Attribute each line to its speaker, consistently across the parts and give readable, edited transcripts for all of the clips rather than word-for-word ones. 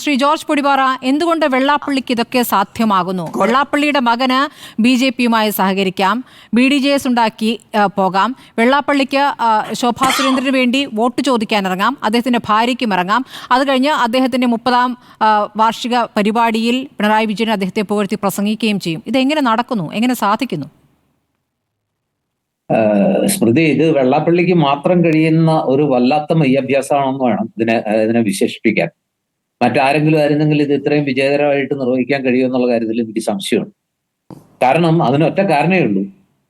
Speaker 1: Shri George Podippara, എന്തുകൊണ്ട് വെള്ളാപ്പള്ളിക്ക് ഇതൊക്കെ സാധ്യമാകുന്നു? വെള്ളാപ്പള്ളിയുടെ മകന് BJP-യുമായി സഹകരിക്കാം, BDJS ഉണ്ടാക്കി പോകാം, വെള്ളാപ്പള്ളിക്ക് ശോഭാ സുരേന്ദ്രന് വേണ്ടി വോട്ട് ചോദിക്കാൻ ഇറങ്ങാം, അദ്ദേഹത്തിന്റെ ഭാര്യയ്ക്കും ഇറങ്ങാം, അത് കഴിഞ്ഞ് അദ്ദേഹത്തിന്റെ 30ാം വാർഷിക പരിപാടിയിൽ പിണറായി വിജയൻ അദ്ദേഹത്തെ പുകഴ്ത്തി പ്രസംഗിക്കുകയും ചെയ്യും. ഇതെങ്ങനെ നടക്കുന്നു, എങ്ങനെ സാധിക്കുന്നു?
Speaker 2: സ്മൃതി, ഇത് വെള്ളാപ്പള്ളിക്ക് മാത്രം കഴിയുന്ന ഒരു വല്ലാത്ത മയ്യഭ്യാസമാണെന്ന് വേണം ഇതിനെ വിശേഷിപ്പിക്കാൻ. മറ്റാരെങ്കിലും ആയിരുന്നെങ്കിൽ ഇത് ഇത്രയും വിജയകരമായിട്ട് നിർവഹിക്കാൻ കഴിയുമെന്നുള്ള കാര്യത്തിൽ എനിക്ക് സംശയമുണ്ട്. കാരണം അതിനൊറ്റ കാരണമേ ഉള്ളൂ.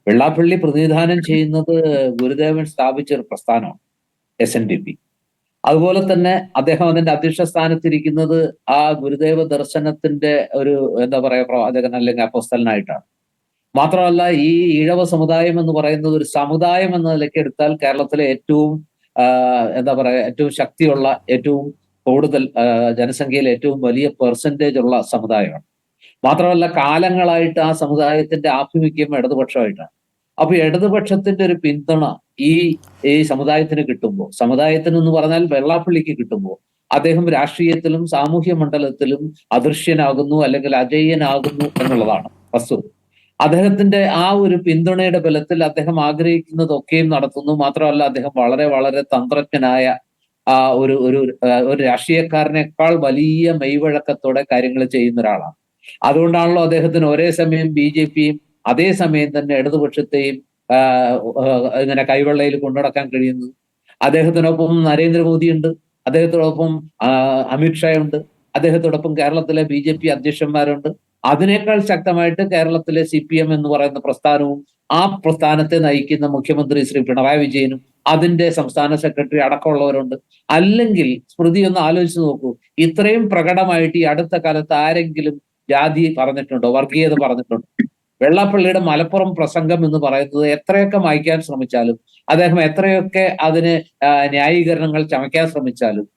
Speaker 2: വെള്ളാപ്പള്ളി പ്രതിനിധാനം ചെയ്യുന്നത് ഗുരുദേവൻ സ്ഥാപിച്ച ഒരു പ്രസ്ഥാനമാണ്, SNDP. അതുപോലെ തന്നെ അദ്ദേഹം അതിന്റെ അധ്യക്ഷ സ്ഥാനത്തിരിക്കുന്നത് ആ ഗുരുദേവ ദർശനത്തിന്റെ ഒരു പ്രവാചകൻ അല്ലെങ്കിൽ അപ്പോസ്തലനായിട്ടാണ്. മാത്രമല്ല, ഈ ഈഴവ സമുദായം എന്ന് പറയുന്നത് ഒരു സമുദായം എന്ന നിലയ്ക്ക് എടുത്താൽ കേരളത്തിലെ ഏറ്റവും ഏറ്റവും ശക്തിയുള്ള, ഏറ്റവും കൂടുതൽ ജനസംഖ്യയിൽ ഏറ്റവും വലിയ പെർസെൻറ്റേജ് ഉള്ള സമുദായമാണ്. മാത്രമല്ല, കാലങ്ങളായിട്ട് ആ സമുദായത്തിന്റെ ആഭിമുഖ്യം ഇടതുപക്ഷമായിട്ടാണ്. അപ്പൊ ഇടതുപക്ഷത്തിന്റെ ഒരു പിന്തുണ ഈ സമുദായത്തിന് കിട്ടുമ്പോൾ, സമുദായത്തിന് എന്ന് പറഞ്ഞാൽ വെള്ളാപ്പള്ളിക്ക് കിട്ടുമ്പോൾ, അദ്ദേഹം രാഷ്ട്രീയത്തിലും സാമൂഹ്യ മണ്ഡലത്തിലും അദൃശ്യനാകുന്നു അല്ലെങ്കിൽ അജയ്യനാകുന്നു എന്നുള്ളതാണ് വസ്തുത. അദ്ദേഹത്തിന്റെ ആ ഒരു പിന്തുണയുടെ ബലത്തിൽ അദ്ദേഹം ആഗ്രഹിക്കുന്നതൊക്കെയും നടത്തുന്നു. മാത്രമല്ല, അദ്ദേഹം വളരെ വളരെ തന്ത്രജ്ഞനായ ഒരു രാഷ്ട്രീയക്കാരനേക്കാൾ വലിയ മെയ്വഴക്കത്തോടെ കാര്യങ്ങൾ ചെയ്യുന്ന ഒരാളാണ്. അതുകൊണ്ടാണല്ലോ അദ്ദേഹത്തിന് ഒരേ സമയം BJP-യും അതേസമയം തന്നെ ഇടതുപക്ഷത്തെയും ഇങ്ങനെ കൈവെള്ളയിൽ കൊണ്ടുനടക്കാൻ കഴിയുന്നത്. അദ്ദേഹത്തിനൊപ്പം നരേന്ദ്രമോദിയുണ്ട്, അദ്ദേഹത്തോടൊപ്പം അമിത്ഷായുണ്ട്, അദ്ദേഹത്തോടൊപ്പം കേരളത്തിലെ BJP അധ്യക്ഷന്മാരുണ്ട്. അതിനേക്കാൾ ശക്തമായിട്ട് കേരളത്തിലെ CPM എന്ന് പറയുന്ന പ്രസ്ഥാനവും ആ പ്രസ്ഥാനത്തെ നയിക്കുന്ന മുഖ്യമന്ത്രി ശ്രീ പിണറായി വിജയനും അതിന്റെ സംസ്ഥാന സെക്രട്ടറി അടക്കമുള്ളവരുണ്ട്. അല്ലെങ്കിൽ സ്മൃതി ഒന്ന് ആലോചിച്ച് നോക്കൂ, ഇത്രയും പ്രകടമായിട്ട് ഈ അടുത്ത കാലത്ത് ആരെങ്കിലും ജാതി പറഞ്ഞിട്ടുണ്ടോ, വർഗീയത പറഞ്ഞിട്ടുണ്ടോ? വെള്ളാപ്പള്ളിയുടെ മലപ്പുറം പ്രസംഗം എന്ന് പറയുന്നത് എത്രയൊക്കെ മായ്ക്കാൻ ശ്രമിച്ചാലും, അദ്ദേഹം എത്രയൊക്കെ അതിന് ന്യായീകരണങ്ങൾ ചമയ്ക്കാൻ ശ്രമിച്ചാലും,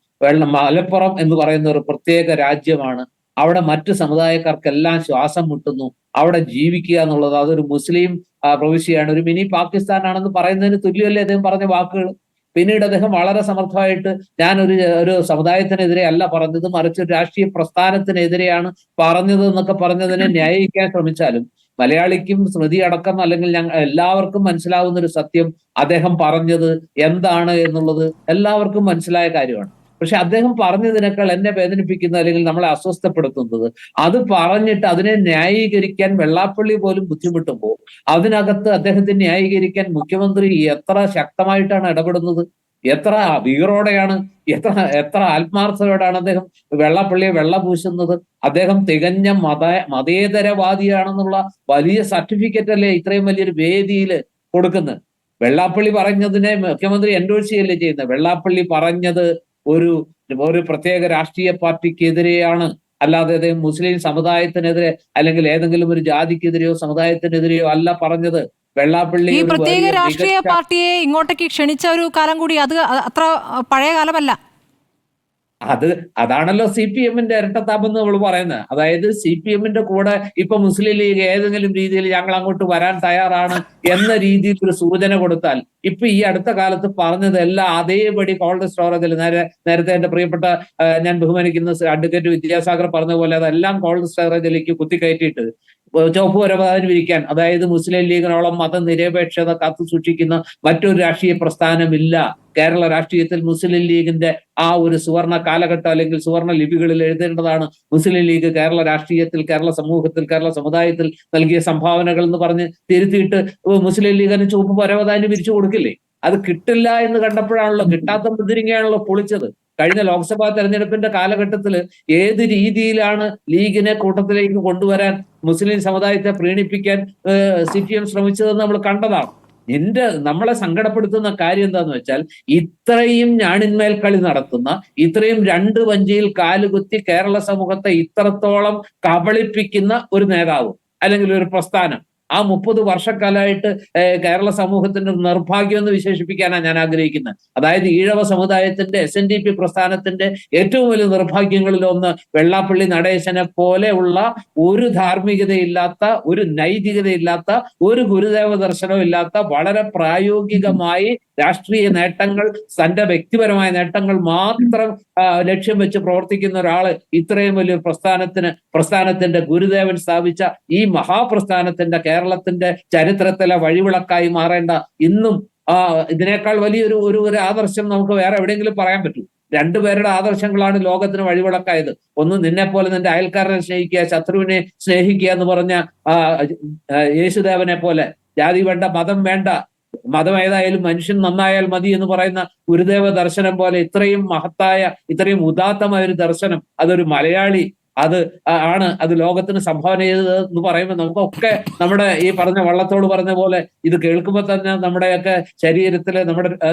Speaker 2: മലപ്പുറം എന്ന് പറയുന്ന ഒരു പ്രത്യേക രാജ്യമാണ്, അവിടെ മറ്റു സമുദായക്കാർക്കെല്ലാം ശ്വാസം മുട്ടുന്നു, അവിടെ ജീവിക്കുക എന്നുള്ളത് അതൊരു മുസ്ലിം പ്രവിശ്യയാണ്, ഒരു മിനി പാകിസ്ഥാൻ ആണെന്ന് പറയുന്നതിന് തുല്യമല്ലേ അദ്ദേഹം പറഞ്ഞ വാക്കുകൾ. പിന്നീട് അദ്ദേഹം വളരെ സമർത്ഥമായിട്ട് ഞാൻ ഒരു സമുദായത്തിനെതിരെ അല്ല പറഞ്ഞത്, മറിച്ച് ഒരു രാഷ്ട്രീയ പ്രസ്ഥാനത്തിനെതിരെയാണ് പറഞ്ഞത് എന്നൊക്കെ പറഞ്ഞതിനെ ന്യായീകരിക്കാൻ ശ്രമിച്ചാലും മലയാളിക്കും സ്മൃതി അടക്കം അല്ലെങ്കിൽ എല്ലാവർക്കും മനസ്സിലാവുന്ന ഒരു സത്യം അദ്ദേഹം പറഞ്ഞത് എന്താണ് എന്നുള്ളത് എല്ലാവർക്കും മനസ്സിലായ കാര്യമാണ്. പക്ഷെ അദ്ദേഹം പറഞ്ഞതിനേക്കാൾ എന്നെ വേദനിപ്പിക്കുന്ന അല്ലെങ്കിൽ നമ്മളെ അസ്വസ്ഥപ്പെടുത്തുന്നത്, അത് പറഞ്ഞിട്ട് അതിനെ ന്യായീകരിക്കാൻ വെള്ളാപ്പള്ളി പോലും ബുദ്ധിമുട്ടുമ്പോൾ അതിനകത്ത് അദ്ദേഹത്തെ ന്യായീകരിക്കാൻ മുഖ്യമന്ത്രി എത്ര ശക്തമായിട്ടാണ് ഇടപെടുന്നത്, എത്ര വീറോടെയാണ്, എത്ര ആത്മാർത്ഥതയോടാണ് അദ്ദേഹം വെള്ളാപ്പള്ളിയെ വെള്ളപൂശുന്നത്. അദ്ദേഹം തികഞ്ഞ മതേതരവാദിയാണെന്നുള്ള വലിയ സർട്ടിഫിക്കറ്റ് അല്ലേ ഇത്രയും വലിയൊരു വേദിയിൽ കൊടുക്കുന്നത്. വെള്ളാപ്പള്ളി പറഞ്ഞതിനെ മുഖ്യമന്ത്രി എൻഡോഴ്സ് ചെയ്യല്ലേ ചെയ്യുന്നത്. വെള്ളാപ്പള്ളി പറഞ്ഞത് ഒരു പ്രത്യേക രാഷ്ട്രീയ പാർട്ടിക്കെതിരെയാണ്, അല്ലാതെ അദ്ദേഹം മുസ്ലിം സമുദായത്തിനെതിരെ അല്ലെങ്കിൽ ഏതെങ്കിലും ഒരു ജാതിക്കെതിരെയോ സമുദായത്തിനെതിരെയോ അല്ല പറഞ്ഞത്. വെള്ളാപ്പള്ളി
Speaker 1: ഈ പ്രത്യേക രാഷ്ട്രീയ പാർട്ടിയെ ഇങ്ങോട്ടേക്ക് ക്ഷണിച്ച ഒരു കാലം കൂടി അത് അത്ര പഴയ കാലമല്ല.
Speaker 2: അതാണല്ലോ CPM-ന്റെ ഇരട്ടത്താപ്പ് എന്ന് നമ്മൾ പറയുന്നത്. അതായത് CPM-ന്റെ കൂടെ ഇപ്പൊ മുസ്ലിം ലീഗ് ഏതെങ്കിലും രീതിയിൽ ഞങ്ങൾ അങ്ങോട്ട് വരാൻ തയ്യാറാണ് എന്ന രീതിയിൽ ഒരു സൂചന കൊടുത്താൽ, ഇപ്പൊ ഈ അടുത്ത കാലത്ത് പറഞ്ഞതെല്ലാം അതേപടി കോൾഡ് സ്റ്റോറേജിൽ, നേരത്തെ എന്റെ പ്രിയപ്പെട്ട ഞാൻ ബഹുമാനിക്കുന്ന അഡ്വക്കേറ്റ് വിദ്യാസാഗർ പറഞ്ഞ പോലെ അതെല്ലാം കോൾഡ് സ്റ്റോറേജിലേക്ക് കുത്തിക്കയറ്റിയിട്ട് ചുവപ്പ് വരവാതിന് വിരിക്കാൻ, അതായത് മുസ്ലിം ലീഗിനോളം മതനിരപേക്ഷത കാത്തു സൂക്ഷിക്കുന്ന മറ്റൊരു രാഷ്ട്രീയ പ്രസ്ഥാനമില്ല കേരള രാഷ്ട്രീയത്തിൽ. മുസ്ലിം ലീഗിന്റെ ആ ഒരു സുവർണ കാലഘട്ടം അല്ലെങ്കിൽ സുവർണ ലിപികളിൽ എഴുതേണ്ടതാണ് മുസ്ലിം ലീഗ് കേരള രാഷ്ട്രീയത്തിൽ, കേരള സമൂഹത്തിൽ, കേരള സമുദായത്തിൽ നൽകിയ സംഭാവനകൾ എന്ന് പറഞ്ഞ് തിരുത്തിയിട്ട് മുസ്ലിം ലീഗിന് ചുവപ്പ് വരവതാനി വിരിച്ചു കൊടുക്കില്ലേ? അത് കിട്ടില്ല എന്ന് കണ്ടപ്പോഴാണല്ലോ, കിട്ടാത്ത മുദ്രിങ്ങയാണല്ലോ പൊളിച്ചത്. കഴിഞ്ഞ ലോക്സഭാ തെരഞ്ഞെടുപ്പിന്റെ കാലഘട്ടത്തിൽ ഏത് രീതിയിലാണ് ലീഗിനെ കൂട്ടത്തിലേക്ക് കൊണ്ടുവരാൻ, മുസ്ലിം സമുദായത്തെ പ്രീണിപ്പിക്കാൻ CPM ശ്രമിച്ചതെന്ന് നമ്മൾ കണ്ടതാണ്. നമ്മളെ സങ്കടപ്പെടുത്തുന്ന കാര്യം എന്താന്ന് വെച്ചാൽ, ഇത്രയും ഞാണിന്മേൽ കളി നടത്തുന്ന, ഇത്രയും രണ്ട് വഞ്ചിയിൽ കാലുകുത്തി കേരള സമൂഹത്തെ ഇത്രത്തോളം കബളിപ്പിക്കുന്ന ഒരു നേതാവ് അല്ലെങ്കിൽ ഒരു പ്രസ്ഥാനം ആ 30 വർഷക്കാലമായിട്ട് കേരള സമൂഹത്തിന്റെ നിർഭാഗ്യം എന്ന് വിശേഷിപ്പിക്കാനാണ് ഞാൻ ആഗ്രഹിക്കുന്നത്. അതായത് ഈഴവ സമുദായത്തിന്റെ SNDP പ്രസ്ഥാനത്തിന്റെ ഏറ്റവും വലിയ നിർഭാഗ്യങ്ങളിൽ ഒന്ന് വെള്ളാപ്പള്ളി നടേശനെ പോലെയുള്ള ഒരു ധാർമ്മികതയില്ലാത്ത, ഒരു നൈതികതയില്ലാത്ത, ഒരു ഗുരുദേവ ദർശനവും ഇല്ലാത്ത, വളരെ പ്രായോഗികമായി രാഷ്ട്രീയ നേട്ടങ്ങൾ, തന്റെ വ്യക്തിപരമായ നേട്ടങ്ങൾ മാത്രം ലക്ഷ്യം വെച്ച് പ്രവർത്തിക്കുന്ന ഒരാള് ഇത്രയും വലിയ പ്രസ്ഥാനത്തിന്റെ ഗുരുദേവൻ സ്ഥാപിച്ച ഈ മഹാപ്രസ്ഥാനത്തിന്റെ കേരളത്തിന്റെ ചരിത്രത്തിലെ വഴിവിളക്കായി മാറേണ്ട, ഇന്നും ഇതിനേക്കാൾ വലിയൊരു ഒരു ആദർശം നമുക്ക് വേറെ എവിടെയെങ്കിലും പറയാൻ പറ്റൂ. രണ്ടുപേരുടെ ആദർശങ്ങളാണ് ലോകത്തിന് വഴിവിളക്കായത്. ഒന്ന്, നിന്നെ പോലെ നിന്റെ അയൽക്കാരനെ സ്നേഹിക്കുക, ശത്രുവിനെ സ്നേഹിക്കുക എന്ന് പറഞ്ഞ യേശുദേവനെ പോലെ, ജാതി വേണ്ട, മതം വേണ്ട, മതം ഏതായാലും മനുഷ്യൻ നന്നായാൽ മതി എന്ന് പറയുന്ന ഗുരുദേവ ദർശനം പോലെ ഇത്രയും മഹത്തായ, ഇത്രയും ഉദാത്തമായ ഒരു ദർശനം അതൊരു മലയാളി അത് ലോകത്തിന് സംഭാവന ചെയ്തത് എന്ന് പറയുമ്പോൾ നമുക്കൊക്കെ നമ്മുടെ ഈ പറഞ്ഞ വള്ളത്തോട് പറഞ്ഞ പോലെ ഇത് കേൾക്കുമ്പോൾ തന്നെ നമ്മുടെയൊക്കെ ശരീരത്തില്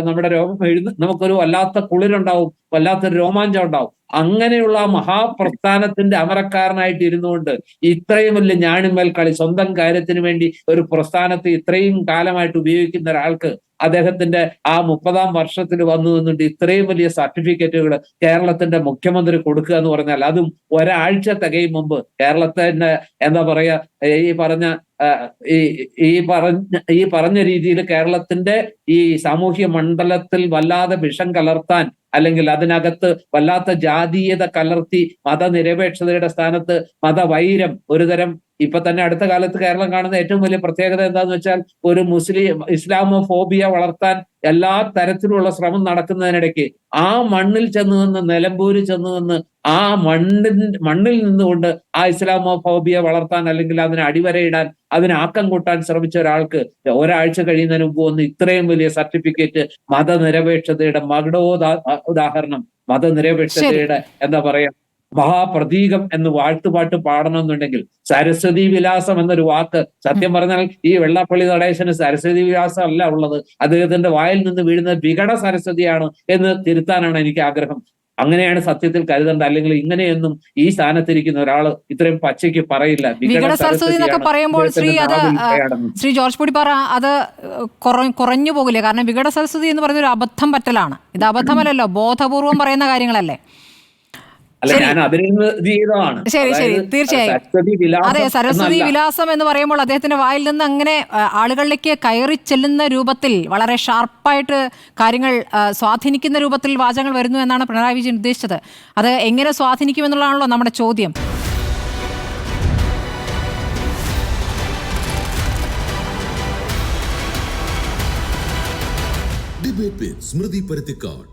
Speaker 2: നമ്മുടെ രോമം നമുക്കൊരു വല്ലാത്ത കുളിരുണ്ടാവും, വല്ലാത്തൊരു രോമാഞ്ചം ഉണ്ടാവും. അങ്ങനെയുള്ള ആ മഹാപ്രസ്ഥാനത്തിന്റെ അമരക്കാരനായിട്ട് ഇരുന്നുകൊണ്ട് ഇത്രയും വലിയ ഞാണിന്മേൽ കളി, സ്വന്തം കാര്യത്തിന് വേണ്ടി ഒരു പ്രസ്ഥാനത്തെ ഇത്രയും കാലമായിട്ട് ഉപയോഗിക്കുന്ന ഒരാൾക്ക് അദ്ദേഹത്തിന്റെ ആ 30-ാം വർഷത്തിൽ വന്നു നിന്നിട്ട് ഇത്രയും വലിയ സർട്ടിഫിക്കറ്റുകൾ കേരളത്തിന്റെ മുഖ്യമന്ത്രി കൊടുക്കുക എന്ന് പറഞ്ഞാൽ, അതും ഒരാഴ്ച തികയും മുമ്പ് കേരളത്തിന്റെ എന്താ പറയാ ഈ പറഞ്ഞ രീതിയിൽ കേരളത്തിന്റെ ഈ സാമൂഹ്യ മണ്ഡലത്തിൽ വല്ലാതെ വിഷം കലർത്താൻ, അല്ലെങ്കിൽ അതിനകത്ത് വല്ലാത്ത ജാതീയത കലർത്തി മതനിരപേക്ഷതയുടെ സ്ഥാനത്ത് മതവൈരം, ഒരുതരം ഇപ്പൊ തന്നെ അടുത്ത കാലത്ത് കേരളം കാണുന്ന ഏറ്റവും വലിയ പ്രത്യേകത എന്താന്ന് വെച്ചാൽ ഒരു ഇസ്ലാമോഫോബിയ വളർത്താൻ എല്ലാ തരത്തിലുള്ള ശ്രമം നടക്കുന്നതിനിടയ്ക്ക് ആ മണ്ണിൽ ചെന്ന് നിന്ന്, നിലമ്പൂരിൽ ചെന്ന് നിന്ന് ആ മണ്ണിൽ നിന്നുകൊണ്ട് ആ ഇസ്ലാമോഫോബിയ വളർത്താൻ, അല്ലെങ്കിൽ അതിനെ അടിവരയിടാൻ, അതിന് ആക്കം കൂട്ടാൻ ശ്രമിച്ച ഒരാൾക്ക് ഒരാഴ്ച കഴിയുന്നതിന് മുമ്പ് വന്ന് ഇത്രയും വലിയ സർട്ടിഫിക്കറ്റ്, മതനിരപേക്ഷതയുടെ ഉദാഹരണം, മതനിരപേക്ഷതയുടെ എന്താ പറയാ മഹാപ്രതീകം എന്ന് വാഴ്ത്തുപാട്ട് പാടണമെന്നുണ്ടെങ്കിൽ സരസ്വതി വിലാസം എന്നൊരു വാക്ക്, സത്യം പറഞ്ഞാൽ ഈ വെള്ളാപ്പള്ളി നടേശന് സരസ്വതി വിലാസം അല്ല ഉള്ളത്, അദ്ദേഹത്തിന്റെ വായിൽ നിന്ന് വീഴുന്ന വികട സരസ്വതിയാണ് എന്ന് തിരുത്താനാണ് എനിക്ക് ആഗ്രഹം. അങ്ങനെയാണ് സത്യത്തിൽ കരുതേണ്ടത്. അല്ലെങ്കിൽ ഇങ്ങനെയൊന്നും ഈ സ്ഥാനത്തിരിക്കുന്ന ഒരാൾ ഇത്രയും പച്ചയ്ക്ക് പറയില്ല.
Speaker 1: വികട സരസ്വതി എന്നൊക്കെ പറയുമ്പോൾ ശ്രീ ജോർജ് പൊടിപ്പാറ അത് കുറഞ്ഞു പോകില്ല. കാരണം വികട സരസ്വതി എന്ന് പറയുന്ന ഒരു അബദ്ധം പറ്റലാണ്. ഇത് അബദ്ധമല്ലല്ലോ, ബോധപൂർവം പറയുന്ന കാര്യങ്ങളല്ലേ. ശരി ശരി, തീർച്ചയായും. അതെ, സരസ്വതി വിലാസം എന്ന് പറയുമ്പോൾ അദ്ദേഹത്തിന്റെ വായിൽ നിന്ന് അങ്ങനെ ആളുകളിലേക്ക് കയറി ചെല്ലുന്ന രൂപത്തിൽ, വളരെ ഷാർപ്പായിട്ട് കാര്യങ്ങൾ സ്വാധീനിക്കുന്ന രൂപത്തിൽ വാചകങ്ങൾ വരുന്നു എന്നാണ് പിണറായി വിജയൻ ഉദ്ദേശിച്ചത്. അത് എങ്ങനെ സ്വാധീനിക്കുമെന്നുള്ളതാണല്ലോ നമ്മുടെ ചോദ്യം.
Speaker 3: ഡിബേറ്റ് വിത്ത് സ്മൃതി പരുത്തിക്കാട്.